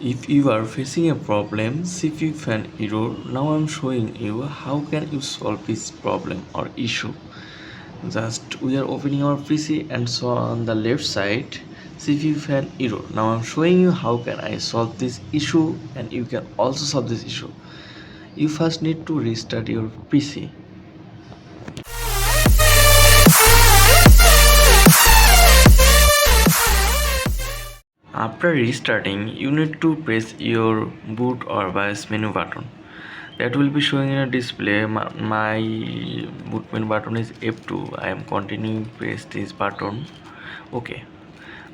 If you are facing a problem, CPU fan error, now I'm showing you how can you solve this problem or issue. Just we are opening our PC and so on the left side CPU fan error. Now I'm showing you how can I solve this issue and you can also solve this issue. You first need to restart your PC. After restarting, you need to press your boot or BIOS menu button. That will be showing in a display. My boot menu button is F2. I am continuing press this button. Okay,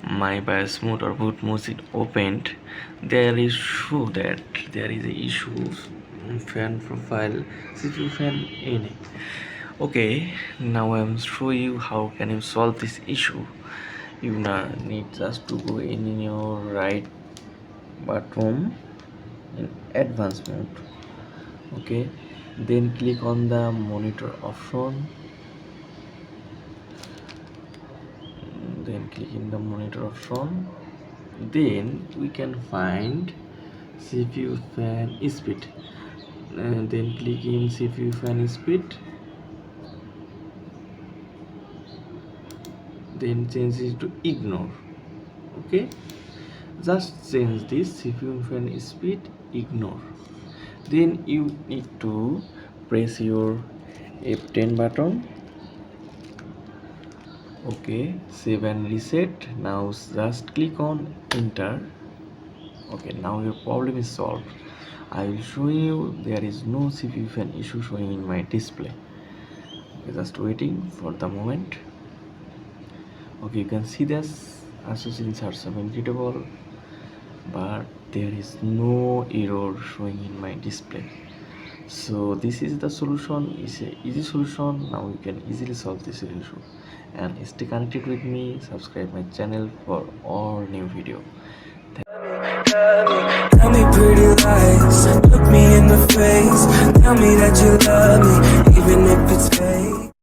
my BIOS mode or boot mode is opened. There is show that there is a issue fan profile CPU fan in it. Okay, now I am show you how can you solve this issue. You need just to go in your right button in advanced mode. Okay, then click on the monitor option, then click in the monitor option, then we can find CPU fan speed, and then click in CPU fan speed, then change it to ignore. Okay, just change this CPU fan speed ignore. Then you need to press your F10 button. Okay, save and reset. Now just click on enter. Okay, now your problem is solved. I will show you there is no CPU fan issue showing in my display. Okay, just waiting for the moment. Okay, you can see this ASUS Insert 70 double, but there is no error showing in my display. So this is the solution. It's a easy solution. Now you can easily solve this issue, and stay connected with me. Subscribe my channel for all new video. Tell me pretty lies, look me in the face, tell me that you love me, even if it's fake.